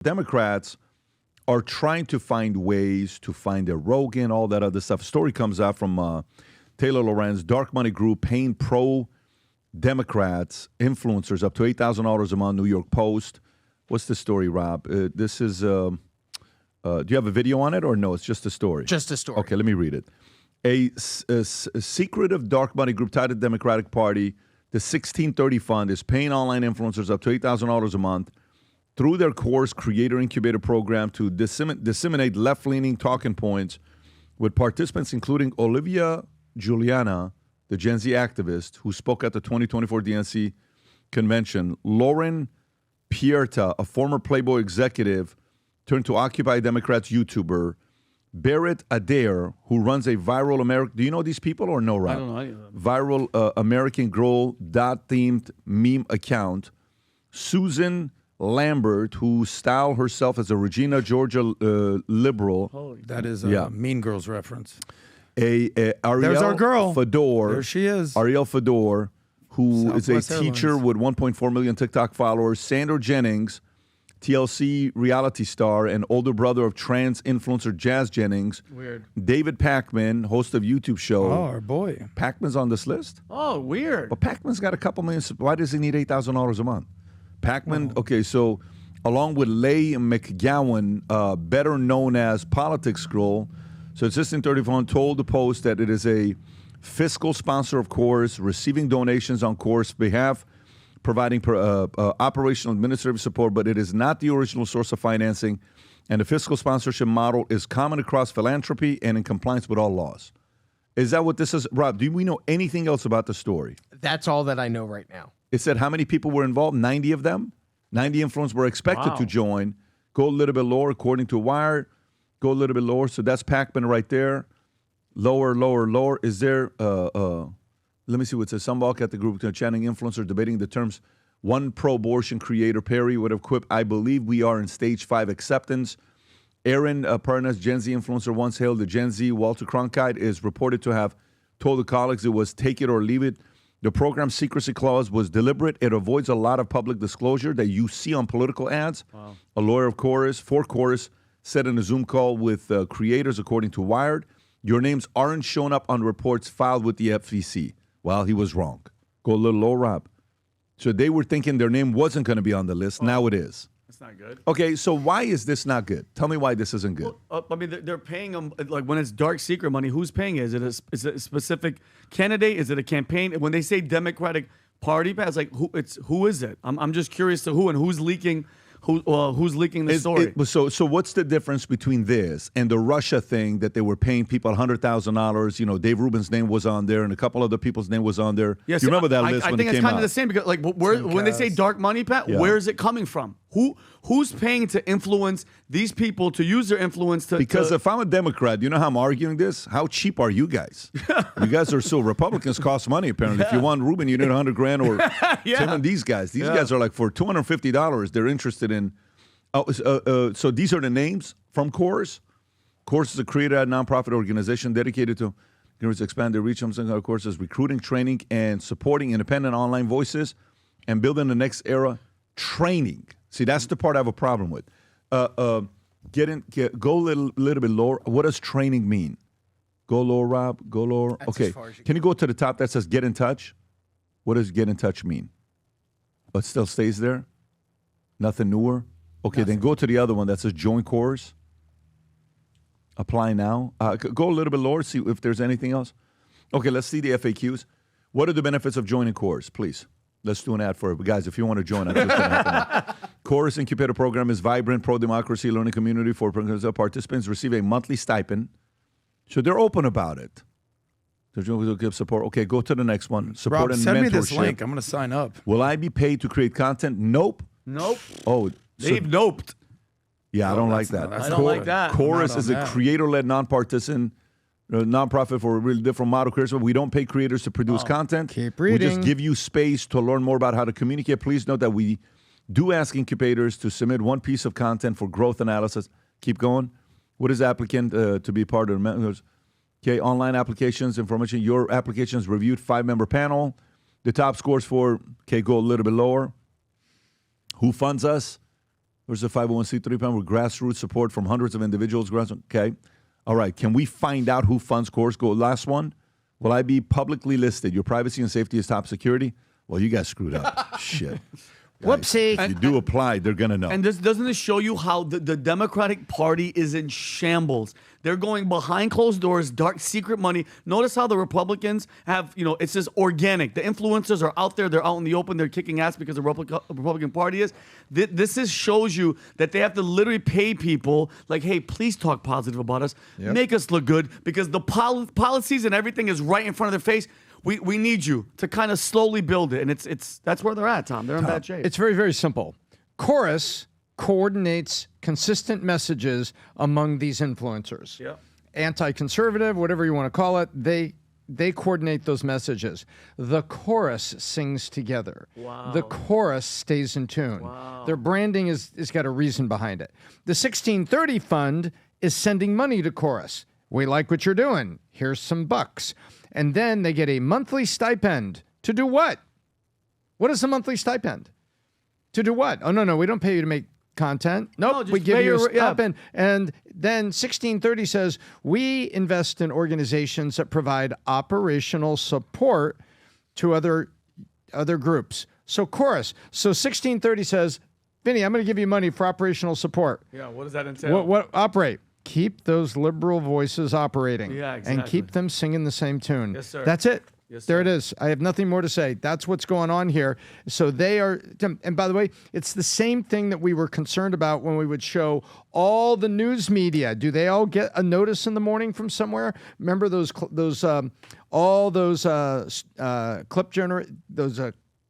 Democrats are trying to find ways to find a Rogan, all that other stuff. A story comes out from Taylor Lorenz, dark money group paying pro-Democrats, influencers up to $8,000 a month, New York Post. What's the story, Rob? This is, do you have a video on it or no? It's just a story. Just a story. Okay, let me read it. A secretive dark money group tied to the Democratic Party, the 1630 Fund, is paying online influencers up to $8,000 a month through their course Creator Incubator program to disseminate left-leaning talking points with participants including Olivia Juliana, the Gen Z activist who spoke at the 2024 DNC convention, Lauren Pierta, a former Playboy executive turned to Occupy Democrats YouTuber, Barrett Adair, who runs a viral American... Do you know these people or no, Rob? I don't know any of them. Viral American Girl dot-themed meme account. Susan Lambert, who styled herself as a Regina Georgia liberal. That is a Mean Girls reference. Ariel There's our girl. Fedor. There she is. Ariel Fedor, who is a Southwest teacher Airlines. with 1.4 million TikTok followers. Sandra Jennings, TLC reality star and older brother of trans influencer Jazz Jennings. Weird. David Pakman, host of YouTube show. Oh, our boy. Pakman's on this list? Oh, weird. But Pakman's got a couple million. Why does he need $8,000 a month? Pakman, okay, so along with Leigh McGowan, better known as Politics Girl, so Assistant 31 told the Post that it is a fiscal sponsor of Course, receiving donations on Course behalf, providing operational administrative support, but it is not the original source of financing, and the fiscal sponsorship model is common across philanthropy and in compliance with all laws. Is that what this is? Rob, do we know anything else about the story? That's all that I know right now. It said how many people were involved? 90 of them? 90 influencers were expected to join. Go a little bit lower, according to Wired. Go a little bit lower. So that's Pakman right there. Lower, lower, lower. Is there, let me see what it says. Some walk at the group chanting influencer debating the terms. One pro-abortion creator, Perry, would have quipped, I believe we are in stage 5 acceptance. Aaron Parnas, Gen Z influencer, once hailed the Gen Z. Walter Cronkite is reported to have told the colleagues it was take it or leave it. The program's secrecy clause was deliberate. It avoids a lot of public disclosure that you see on political ads. Wow. A lawyer of Chorus, for Chorus, said in a Zoom call with creators, according to Wired, your names aren't shown up on reports filed with the FEC. Well, he was wrong. Go a little low, Rob. So they were thinking their name wasn't going to be on the list. Now it is. That's not good. Okay, so why is this not good? Tell me why this isn't good. Well, I mean, they're paying them, like when it's dark secret money, who's paying it? Is it a specific candidate? Is it a campaign? When they say Democratic Party, it's like, who is it? I'm just curious to who and who's leaking. Who's leaking the story? So what's the difference between this and the Russia thing that they were paying people $100,000? You know, Dave Rubin's name was on there, and a couple other people's name was on there. Yes, you remember that list I when think it it's came kind out? of the same because, like, when they say dark money, Pat, where is it coming from? Who's paying to influence these people to use their influence to? Because if I'm a Democrat, you know how I'm arguing this? How cheap are you guys? You guys are so Republicans cost money apparently. If you want Rubin, you need $100,000 or Tim and these guys. These guys are like for $250. They're interested in. So these are the names from Course. Course is a creator, nonprofit organization dedicated to expand their reach. Courses recruiting, training, and supporting independent online voices, and building the next era training. See, that's the part I have a problem with. Go a little bit lower. What does training mean? Go lower, Rob. Go lower. That's okay. as far as you Can you go to the top that says get in touch? What does get in touch mean? It still stays there? Nothing newer? Okay, then go to the other one that says join course. Apply now. Go a little bit lower, see if there's anything else. Okay, let's see the FAQs. What are the benefits of joining course, please? Let's do an ad for it. But guys, if you want to join, I'm just going to happen. Course Incubator Program is vibrant, pro-democracy learning community for participants receive a monthly stipend. So they're open about it. So give support. Okay, go to the next one. Support Rob, and send mentorship. me this link. I'm going to sign up. Will I be paid to create content? Nope. Oh, They've noped. Yeah, I don't like that. I don't like that. Chorus is a creator-led, nonpartisan nonprofit for a really different model. We don't pay creators to produce content. Keep We just reading. give you space to learn more about how to communicate. Please note that we do ask incubators to submit one piece of content for growth analysis. Keep going. What is applicant to be part of the members? Okay, online applications, information. Your application is reviewed, 5-member panel. The top scores for, okay, go a little bit lower. Who funds us? There's a 501c3 plan with grassroots support from hundreds of individuals. Okay. All right. Can we find out who funds Chorus? Go. Last one. Will I be publicly listed? Your privacy and safety is top security? Well, you guys screwed up. Shit. Whoopsie. If you do apply, they're going to know. And doesn't this show you how the Democratic Party is in shambles? They're going behind closed doors, dark secret money. Notice how the Republicans have, it's just organic. The influencers are out there. They're out in the open. They're kicking ass because the Republican Party is. This shows you that they have to literally pay people like, hey, please talk positive about us. Yep. Make us look good because the policies and everything is right in front of their face. We need you to kind of slowly build it. And that's where they're at, Tom. They're in bad shape. It's very, very simple. Chorus coordinates consistent messages among these influencers. Yeah. Anti-conservative, whatever you want to call it, they coordinate those messages. The chorus sings together. Wow. The chorus stays in tune. Wow. Their branding is got a reason behind it. The 1630 fund is sending money to chorus. We like what you're doing. Here's some bucks. And then they get a monthly stipend. To do what? What is a monthly stipend? To do what? Oh, no, we don't pay you to make content. Nope, No, we give you a stipend. Yeah. And then 1630 says, we invest in organizations that provide operational support to other groups. So chorus. So 1630 says, Vinny, I'm going to give you money for operational support. Yeah, what does that entail? What operate? Keep those liberal voices operating. Yeah, exactly. And keep them singing the same tune. Yes, sir. That's it. Yes, there sir. it is. I have nothing more to say. That's what's going on here. So they are, and by the way, it's the same thing that we were concerned about when we would show all the news media. Do they all get a notice in the morning from somewhere? Remember those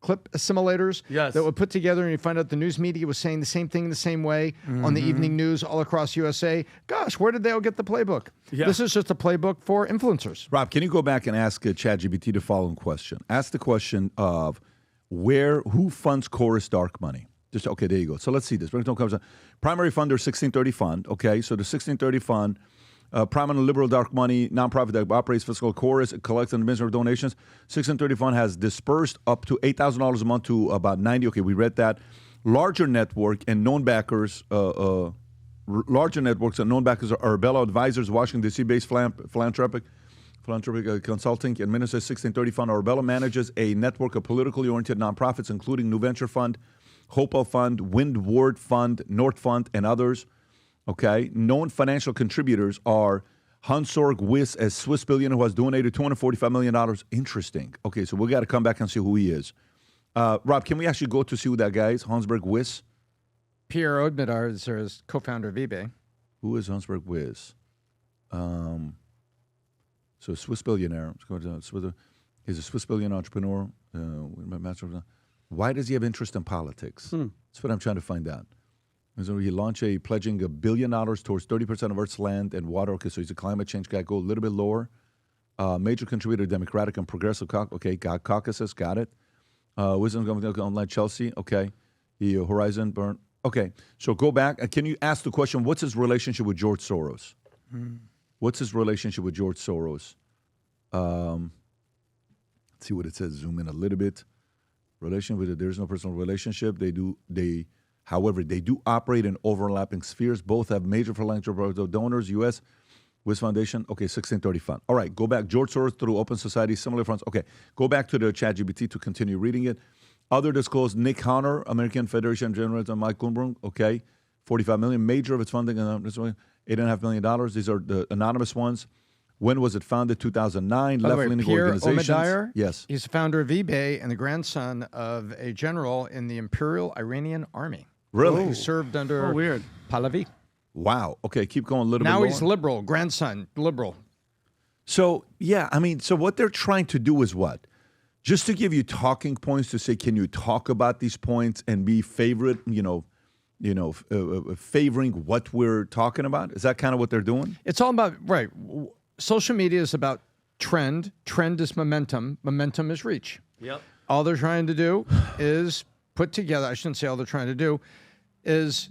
clip assimilators Yes. that were put together, and you find out the news media was saying the same thing in the same way on the evening news all across USA. Gosh, where did they all get the playbook? Yeah. This is just a playbook for influencers. Rob, can you go back and ask ChatGPT the following question? Ask the question of who funds Chorus Dark Money? Okay, there you go. So let's see this. Primary funder, 1630 fund. Okay, so the 1630 fund, prominent liberal dark money nonprofit that operates fiscal Chorus, collects and administers donations. 1630 fund has dispersed up to $8,000 a month to about 90. Okay, we read that. Larger network and known backers. Larger networks and known backers are Arbella Advisors, Washington D.C.-based philanthropic consulting, administers 1630 fund. Arbella manages a network of politically oriented nonprofits, including New Venture Fund, Hopewell Fund, Windward Fund, North Fund, and others. Okay, known financial contributors are Hans-Jörg Wyss, a Swiss billionaire who has donated $245 million. Interesting. Okay, so we got to come back and see who he is. Rob, can we actually go to see who that guy is? Hans-Jörg Wyss? Pierre Odmedar is co-founder of eBay. Who is Hans-Jörg Wyss? So Swiss billionaire. He's a Swiss billionaire entrepreneur. Why does he have interest in politics? That's what I'm trying to find out. So he launched pledging $1 billion towards 30% of Earth's land and water. Okay, so he's a climate change guy. Go a little bit lower. Major contributor to Democratic and Progressive caucuses. Got it. Wisdom going online Chelsea. Okay. Horizon Burn. Okay. So go back. Can you ask the question, what's his relationship with George Soros? What's his relationship with George Soros? Let's see what it says. Zoom in a little bit. There's no personal relationship. However, they do operate in overlapping spheres. Both have major philanthropic donors, U.S., Wyss Foundation. Okay, 1630 fund. All right, go back. George Soros through Open Society, similar funds. Okay, go back to the ChatGPT to continue reading it. Other disclosed, Nick Honor, American Federation of Journalists, and Mike Bloomberg. Okay, $45 million. Major of its funding, $8.5 million. These are the anonymous ones. When was it founded? 2009. Left-leaning organizations. Omidire, yes. He's the founder of eBay and the grandson of a general in the Imperial Iranian Army. Really? Who served under weird. Pahlavi. Wow. Okay, keep going a little bit Now more. he's liberal, grandson, liberal. So, yeah, so what they're trying to do is what? Just to give you talking points to say, can you talk about these points and be favoring what we're talking about? Is that kind of what they're doing? It's all about, right. Social media is about trend. Trend is momentum. Momentum is reach. Yep. All they're trying to do is put together, I shouldn't say all they're trying to do, is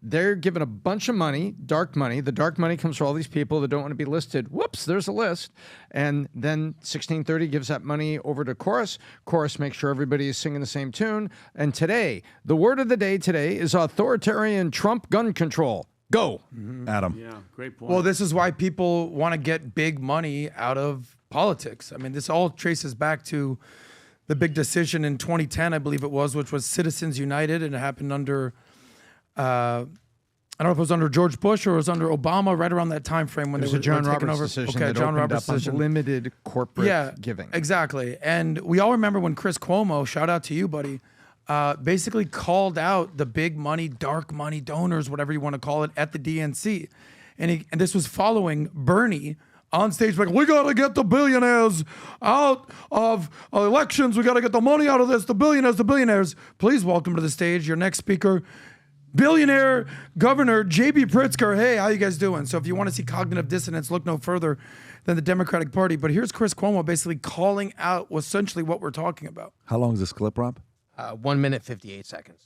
they're given a bunch of money, dark money. The dark money comes from all these people that don't want to be listed. Whoops, there's a list. And then 1630 gives that money over to Chorus. Chorus makes sure everybody is singing the same tune. And today, the word of the day today is authoritarian Trump gun control. Go. Adam. Yeah, great point. Well, this is why people want to get big money out of politics. I mean, this all traces back to the big decision in 2010, I believe it was, which was Citizens United, and it happened under, I don't know if it was under George Bush or it was under Obama, right around that time frame when There's they a were John taking Roberts over. decision Okay, that John opened Roberts up decision. unlimited corporate giving. Exactly. And we all remember when Chris Cuomo, shout out to you, buddy, basically called out the big money, dark money donors, whatever you want to call it, at the DNC. And this was following Bernie on stage, like, we got to get the billionaires out of elections. We got to get the money out of this. The billionaires. Please welcome to the stage your next speaker, billionaire Governor J.B. Pritzker. Hey, how you guys doing? So if you want to see cognitive dissonance, look no further than the Democratic Party. But here's Chris Cuomo basically calling out essentially what we're talking about. How long is this clip, Rob? 1 minute, 58 seconds.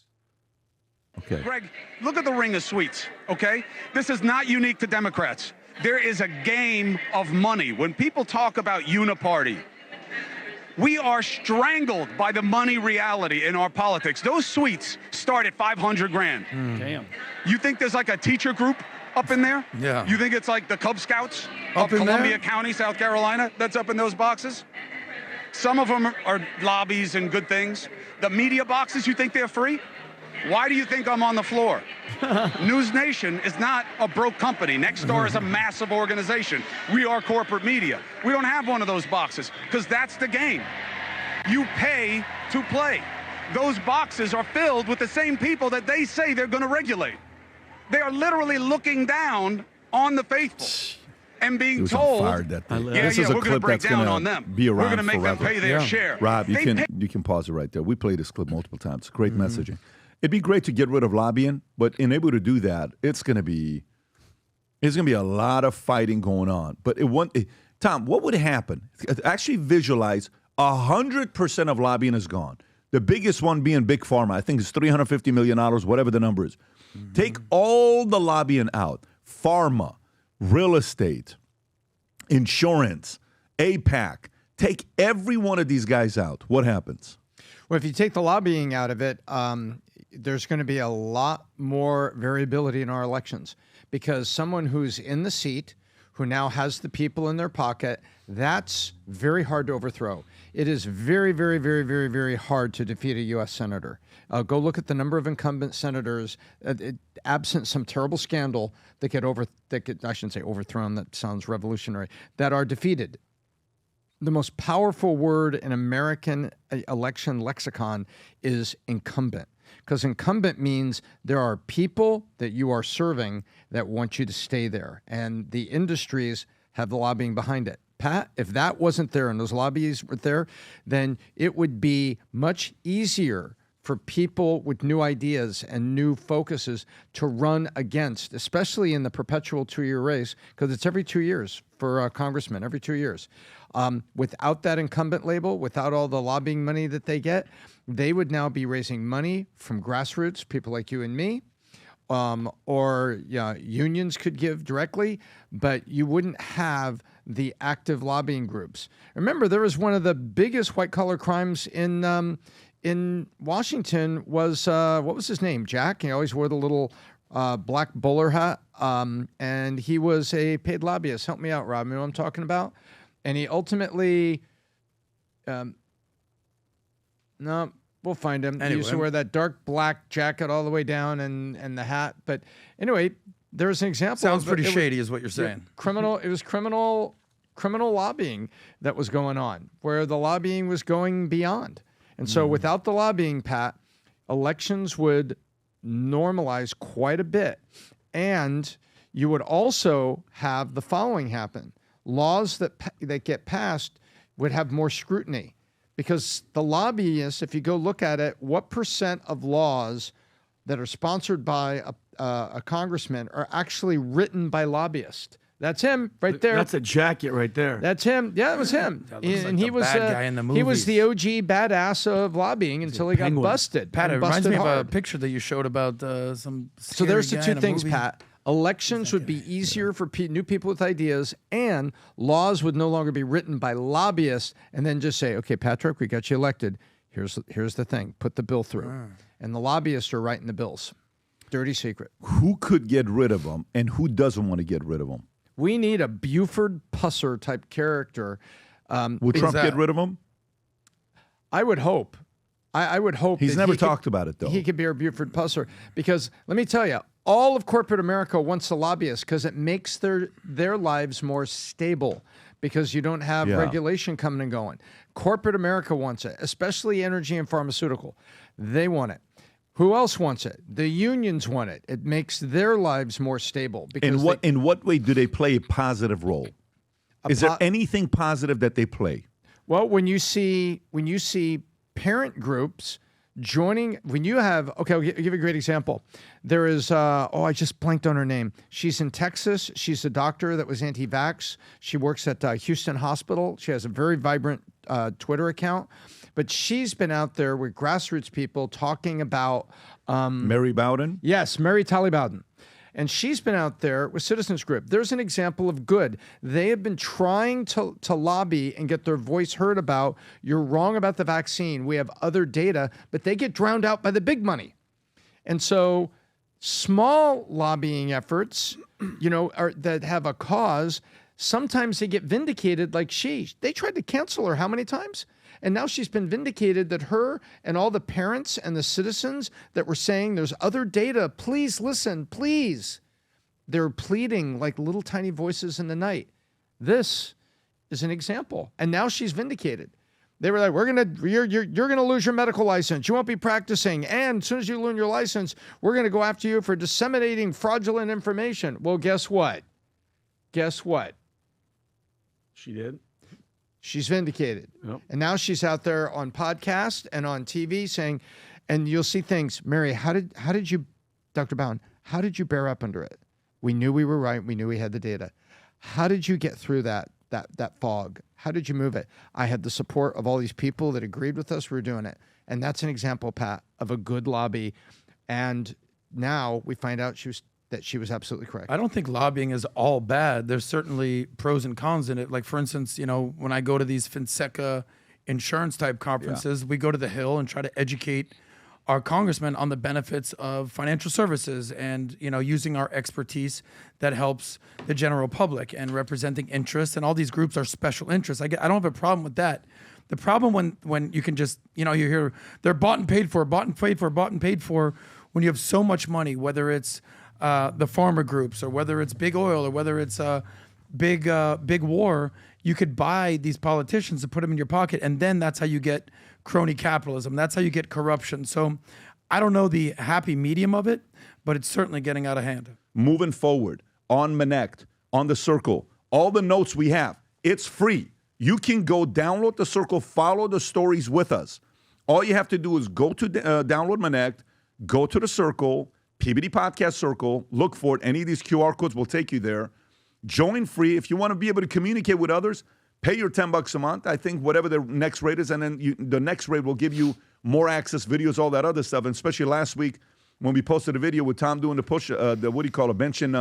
Okay. Greg, look at the ring of sweets, okay? This is not unique to Democrats. There is a game of money. When people talk about uniparty, we are strangled by the money reality in our politics. Those suites start at 500 grand. Damn. You think there's like a teacher group up in there? Yeah. You think it's like the Cub Scouts Up of in Columbia there? County, South Carolina, that's up in those boxes? Some of them are lobbies and good things. The media boxes, you think they're free? Why do you think I'm on the floor? News Nation is not a broke company. Nextdoor is a massive organization. We are corporate media. We don't have one of those boxes because that's the game. You pay to play. Those boxes are filled with the same people that they say they're going to regulate. They are literally looking down on the faithful and He being was on told, fire that day. yeah, This is yeah, a we're going to clip break that's down gonna on them. be We're around going to make them forever. pay their Yeah. share. Rob, you They can pay- you can pause it right there. We played this clip multiple times. It's great messaging. It'd be great to get rid of lobbying, but in able to do that, there's gonna be a lot of fighting going on. But Tom, what would happen? Actually visualize 100% of lobbying is gone. The biggest one being Big Pharma. I think it's $350 million, whatever the number is. Take all the lobbying out. Pharma, real estate, insurance, APAC. Take every one of these guys out. What happens? Well, if you take the lobbying out of it, there's going to be a lot more variability in our elections because someone who's in the seat, who now has the people in their pocket, that's very hard to overthrow. It is very, very, very, very, very hard to defeat a U.S. senator. Go look at the number of incumbent senators, absent some terrible scandal, I shouldn't say overthrown, that sounds revolutionary, that are defeated. The most powerful word in American election lexicon is incumbent, because incumbent means there are people that you are serving that want you to stay there, and the industries have the lobbying behind it. Pat, if that wasn't there and those lobbies were there, then it would be much easier for people with new ideas and new focuses to run against, especially in the perpetual 2-year race, because it's every 2 years for congressmen, every 2 years. Without that incumbent label, without all the lobbying money that they get, they would now be raising money from grassroots, people like you and me, or unions could give directly, but you wouldn't have the active lobbying groups. Remember, there was one of the biggest white-collar crimes in Washington was, what was his name? Jack. He always wore the little black bowler hat, and he was a paid lobbyist. Help me out, Rob. You know what I'm talking about? And he ultimately, no, we'll find him. He used to Anyway. wear that dark black jacket all the way down and the hat. But anyway, there's an example. Sounds of pretty it was- shady is what you're saying. It was criminal lobbying that was going on, where the lobbying was going beyond. And so without the lobbying, Pat, elections would normalize quite a bit. And you would also have the following happen. Laws that get passed would have more scrutiny, because the lobbyists, if you go look at it, what percent of laws that are sponsored by a congressman are actually written by lobbyists? That's him right there. That's a jacket right there. That's him. Yeah, it was him. That looks And like he the was bad guy in the he was the movies. OG badass of lobbying until he got penguin. busted. Pat, it and reminds me busted of a hard. picture that you showed about some. So there's the scary guy two in a things, movie. Pat. Elections would be easier for new people with ideas, and laws would no longer be written by lobbyists and then just say, okay, Patrick, we got you elected. Here's the thing. Put the bill through. And the lobbyists are writing the bills. Dirty secret. Who could get rid of them and who doesn't want to get rid of them? We need a Buford Pusser type character. Will Trump that? get rid of them? I would hope. I would hope He's that never he could- talked about it, though. He could be our Buford Pusser because let me tell you, all of corporate America wants a lobbyist because it makes their lives more stable because you don't have Yeah. regulation coming and going. Corporate America wants it, especially energy and pharmaceutical. They want it. Who else wants it? The unions want it. It makes their lives more stable. Because In what way do they play a positive role? Is there anything positive that they play? Well, when you see parent groups joining, when you have, okay, I'll give you a great example. There is, I just blanked on her name. She's in Texas. She's a doctor that was anti-vax. She works at Houston Hospital. She has a very vibrant Twitter account, but she's been out there with grassroots people talking about, Mary Bowden? yes, Mary Talley Bowden. And she's been out there with Citizens Group. There's an example of good. They have been trying to lobby and get their voice heard about, you're wrong about the vaccine. We have other data, but they get drowned out by the big money. And so small lobbying efforts, that have a cause, sometimes they get vindicated like they tried to cancel her how many times? And now she's been vindicated that her and all the parents and the citizens that were saying there's other data, please listen, please. They're pleading like little tiny voices in the night. This is an example. And now she's vindicated. They were like, you're gonna lose your medical license. You won't be practicing. And as soon as you lose your license, we're gonna go after you for disseminating fraudulent information. Well, guess what? She did. She's vindicated. Yep. And now she's out there on podcast and on TV saying, and you'll see things, Mary, how did you, Dr. Bowden, how did you bear up under it? We knew we were right. We knew we had the data. How did you get through that fog? How did you move it? I had the support of all these people that agreed with us. We were doing it. And that's an example, Pat, of a good lobby. And now we find out that she was absolutely correct. I don't think lobbying is all bad. There's certainly pros and cons in it. Like, for instance, when I go to these Finseca insurance type conferences, we go to the Hill and try to educate our congressmen on the benefits of financial services and, using our expertise that helps the general public and representing interests. And all these groups are special interests. I don't have a problem with that. The problem when you can just, you hear they're bought and paid for, when you have so much money, whether it's the farmer groups or whether it's big oil or whether it's big war, you could buy these politicians and put them in your pocket. And then that's how you get crony capitalism. That's how you get corruption. So I don't know the happy medium of it, but it's certainly getting out of hand. Moving forward, on Connect, on the Circle, all the notes we have, it's free. You can go download the Circle, follow the stories with us. All you have to do is go to download Connect, go to the Circle, PBD Podcast Circle, look for it. Any of these QR codes will take you there. Join free. If you want to be able to communicate with others, pay your $10 a month. I think whatever the next rate is, and then the next rate will give you more access, videos, all that other stuff. And especially last week when we posted a video with Tom doing the push, benching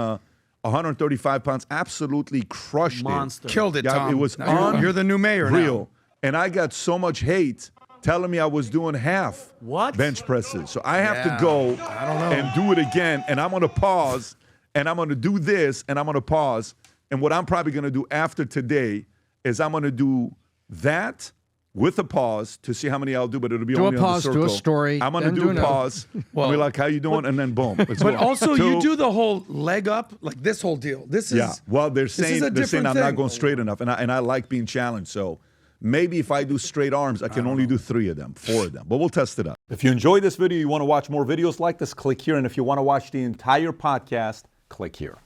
135 pounds, absolutely crushed Monster. Killed it, Yeah, Tom. it was You're the new mayor now. real. And I got so much hate telling me I was doing half bench presses. So I have to go and do it again. And I'm going to pause, and I'm going to do this, and I'm going to pause. And what I'm probably going to do after today is I'm going to do that with a pause to see how many I'll do, but it'll be Do only a pause, on the Circle. do a story, I'm going then to do do a another. pause. I'll be like, how you doing? And then boom. It's But going. also, Two, you do the whole leg up, like this whole deal. This is yeah. Well, they're this is saying a I'm different not thing. going straight enough, and I like being challenged. So maybe if I do straight arms, I can only do 3 of them, 4 of them. But we'll test it out. If you enjoyed this video, you want to watch more videos like this, click here. And if you want to watch the entire podcast, click here.